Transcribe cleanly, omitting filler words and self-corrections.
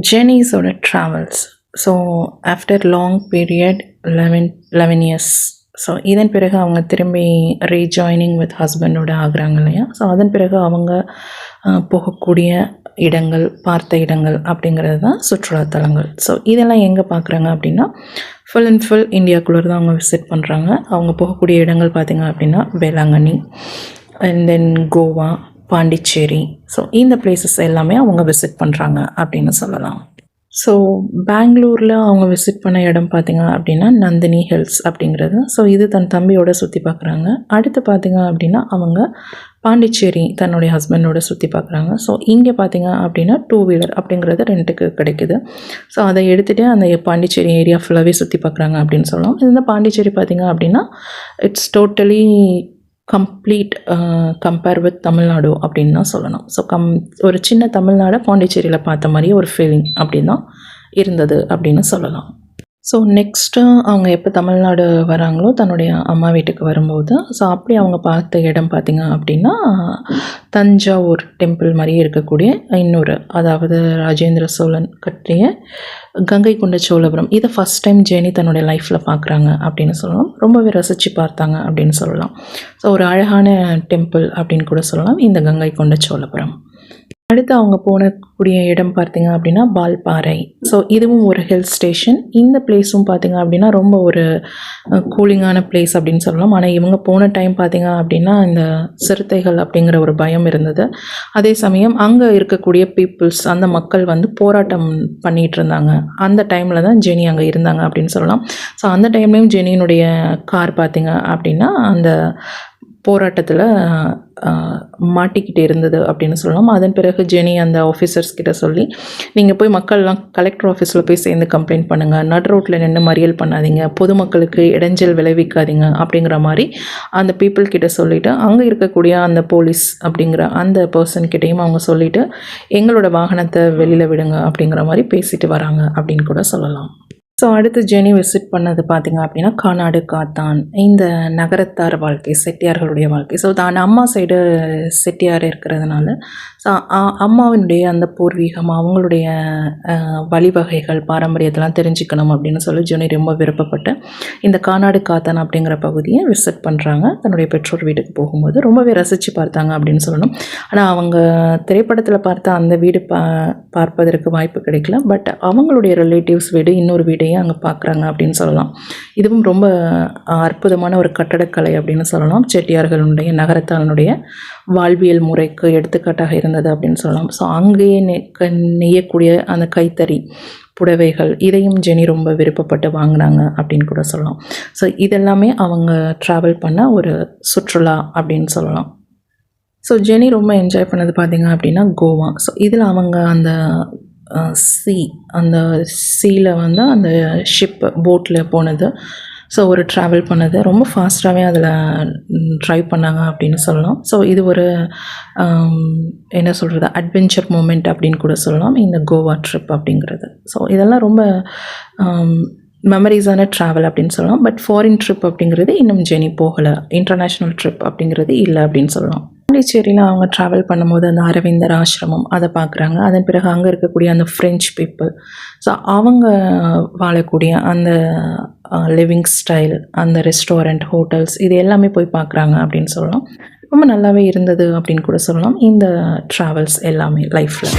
ஜெனிஸோட travels. So after long period 11 years. So இதன் பிறகு அவங்க திரும்பி ரீஜாயினிங் வித் ஹஸ்பண்டோட ஆகுறாங்க இல்லையா. ஸோ அதன் பிறகு அவங்க போகக்கூடிய இடங்கள், பார்த்த இடங்கள் அப்படிங்கிறது தான் சுற்றுலாத்தலங்கள். ஸோ இதெல்லாம் எங்கே பார்க்குறாங்க அப்படின்னா ஃபுல் அண்ட் ஃபுல் இந்தியாக்குள்ளே தான் அவங்க விசிட் பண்ணுறாங்க. அவங்க போகக்கூடிய இடங்கள் பார்த்திங்க அப்படின்னா Velankanni, and then Goa, Pondicherry. So இந்த பிளேசஸ் எல்லாமே அவங்க விசிட் பண்ணுறாங்க அப்படின்னு சொல்லலாம். ஸோ பெங்களூரில் அவங்க விசிட் பண்ண இடம் பார்த்திங்க அப்படின்னா நந்தினி ஹில்ஸ் அப்படிங்கிறது. ஸோ இது தன் தம்பியோட சுற்றி பார்க்குறாங்க. அடுத்து பார்த்திங்க அப்படின்னா அவங்க பாண்டிச்சேரி தன்னுடைய ஹஸ்பண்டோட சுற்றி பார்க்குறாங்க. ஸோ இங்கே பார்த்திங்க அப்படின்னா 2 வீலர் அப்படிங்கிறது ரெண்ட்டுக்கு கிடைக்குது. ஸோ அதை எடுத்துகிட்டு அந்த பாண்டிச்சேரி ஏரியா ஃபுல்லாகவே சுற்றி பார்க்குறாங்க அப்படின்னு சொல்லலாம். இந்த பாண்டிச்சேரி பார்த்திங்க அப்படின்னா it's totally complete compare with Tamil Nadu அப்படின்னு தான் சொல்லணும். ஸோ ஒரு சின்ன தமிழ்நாடை பாண்டிச்சேரியில் பார்த்த மாதிரியே ஒரு ஃபீலிங் அப்படின்னு தான் இருந்தது அப்படின்னு சொல்லலாம். ஸோ நெக்ஸ்ட்டு அவங்க எப்போ தமிழ்நாடு வராங்களோ தன்னுடைய அம்மா வீட்டுக்கு வரும்போது, ஸோ அப்படி அவங்க பார்த்த இடம் பார்த்திங்க அப்படின்னா தஞ்சாவூர் டெம்பிள் மாதிரியே இருக்கக்கூடிய இன்னொரு, அதாவது ராஜேந்திர சோழன் கட்டிய கங்கை கொண்ட சோழபுரம். இதை ஃபஸ்ட் டைம் ஜெனி தன்னுடைய லைஃப்பில் பார்க்குறாங்க அப்படின்னு சொல்லலாம். ரொம்பவே ரசித்து பார்த்தாங்க அப்படின்னு சொல்லலாம். ஸோ ஒரு அழகான டெம்பிள் அப்படின்னு கூட சொல்லலாம் இந்த கங்கை கொண்ட சோழபுரம். அடுத்து அவங்க போகக்கூடிய இடம் பார்த்திங்க அப்படின்னா வால்பாறை. ஸோ இதுவும் ஒரு ஹில் ஸ்டேஷன். இந்த பிளேஸும் பார்த்திங்க அப்படின்னா ரொம்ப ஒரு கூலிங்கான பிளேஸ் அப்படின்னு சொல்லலாம். ஆனால் இவங்க போன டைம் பார்த்திங்க அப்படின்னா இந்த சிறுத்தைகள் அப்படிங்கிற ஒரு பயம் இருந்தது. அதே சமயம் அங்கே இருக்கக்கூடிய பீப்புள்ஸ், அந்த மக்கள் வந்து போராட்டம் பண்ணிகிட்டு இருந்தாங்க. அந்த டைமில் தான் ஜெனி அங்கே இருந்தாங்க அப்படின்னு சொல்லலாம். ஸோ அந்த டைம்லேயும் ஜெனியினுடைய கார் பார்த்திங்க அப்படின்னா அந்த போராட்டத்தில் மாட்டிக்கிட்டு இருந்தது அப்படின்னு சொல்லலாம். அதன் பிறகு ஜெனி அந்த ஆஃபீஸர்ஸ் கிட்ட சொல்லி, நீங்கள் போய் மக்கள்லாம் கலெக்டர் ஆஃபீஸில் போய் சேர்ந்து கம்ப்ளைண்ட் பண்ணுங்கள், நடு ரோட்டில் நின்று மறியல் பண்ணாதீங்க, பொதுமக்களுக்கு இடைஞ்சல் விளைவிக்காதீங்க அப்படிங்கிற மாதிரி அந்த பீப்புள் கிட்ட சொல்லிவிட்டு, அங்கே இருக்கக்கூடிய அந்த போலீஸ் அப்படிங்கிற அந்த பர்சன் கிட்டையும் அவங்க சொல்லிவிட்டு எங்களோட வாகனத்தை வெளியில் விடுங்க அப்படிங்கிற மாதிரி பேசிட்டு வராங்க அப்படின்னு கூட சொல்லலாம். ஸோ அடுத்து ஜெனி விசிட் பண்ணது பார்த்திங்க அப்படின்னா கானாடு காத்தான். இந்த நகரத்தார் வாழ்க்கை, செட்டியார்களுடைய வாழ்க்கை. ஸோ தான் அம்மா சைடு செட்டியார் இருக்கிறதுனால ஸோ அம்மாவினுடைய அந்த பூர்வீகம், அவங்களுடைய வழிவகைகள், பாரம்பரியத்தெல்லாம் தெரிஞ்சுக்கணும் அப்படின்னு சொல்லி ஜெனி ரொம்ப விருப்பப்பட்டு இந்த கானாடு காத்தான் அப்படிங்கிற பகுதியை விசிட் பண்ணுறாங்க. தன்னுடைய பெற்றோர் வீட்டுக்கு போகும்போது ரொம்பவே ரசித்து பார்த்தாங்க அப்படின்னு சொல்லணும். ஆனால் அவங்க திரைப்படத்தில் பார்த்த அந்த வீடு பார்ப்பதற்கு வாய்ப்பு கிடைக்கல. பட் அவங்களுடைய ரிலேட்டிவ்ஸ் வீடு, இன்னொரு வீடு அங்கே பார்க்குறாங்க அப்படின்னு சொல்லலாம். இதுவும் ரொம்ப அற்புதமான ஒரு கட்டடக்கலை அப்படின்னு சொல்லலாம். செட்டியார்களுடைய, நகரத்தானுடைய வாழ்வியல் முறைக்கு எடுத்துக்காட்டாக இருந்தது அப்படின்னு சொல்லலாம். ஸோ அங்கேயே நெய்யக்கூடிய அந்த கைத்தறி புடவைகள், இதையும் ஜெனி ரொம்ப விருப்பப்பட்டு வாங்கினாங்க அப்படின்னு கூட சொல்லலாம். ஸோ இதெல்லாமே அவங்க ட்ராவல் பண்ண ஒரு சுற்றுலா அப்படின்னு சொல்லலாம். ஸோ ஜெனி ரொம்ப என்ஜாய் பண்ணது பார்த்திங்க அப்படின்னா கோவா. ஸோ இதில் அவங்க அந்த அந்த சீல வந்து அந்த ஷிப் போட்டில் போனது, ஸோ ஒரு ட்ராவல் பண்ணது ரொம்ப ஃபாஸ்ட்டாகவே அதில் ட்ரைவ் பண்ணாங்க அப்படின்னு சொல்லலாம். ஸோ இது ஒரு என்ன சொல்கிறது, அட்வென்ச்சர் மூமெண்ட் அப்படின்னு கூட சொல்லலாம் இந்த கோவா ட்ரிப் அப்படிங்கிறது. ஸோ இதெல்லாம் ரொம்ப மெமரிஸான ட்ராவல் அப்படின்னு சொல்லலாம். பட் ஃபாரின் ட்ரிப் அப்படிங்கிறது இன்னும் ஜெனி போகலை, இன்டர்நேஷ்னல் ட்ரிப் அப்படிங்கிறது இல்லை அப்படின்னு சொல்லலாம். பாண்டிச்சேரியில் அவங்க ட்ராவல் பண்ணும்போது அந்த அரவிந்தர் ஆசிரமம் அதை பார்க்குறாங்க. அதன் பிறகு அங்கே இருக்கக்கூடிய அந்த ஃப்ரெஞ்ச் பீப்புள், ஸோ அவங்க வாழக்கூடிய அந்த லிவிங் ஸ்டைல், அந்த ரெஸ்டாரண்ட், ஹோட்டல்ஸ், இது எல்லாமே போய் பார்க்குறாங்க அப்படின்னு சொல்லலாம். ரொம்ப நல்லாவே இருந்தது அப்படின்னு கூட சொல்லலாம் இந்த ட்ராவல்ஸ் எல்லாமே லைஃப்பில்.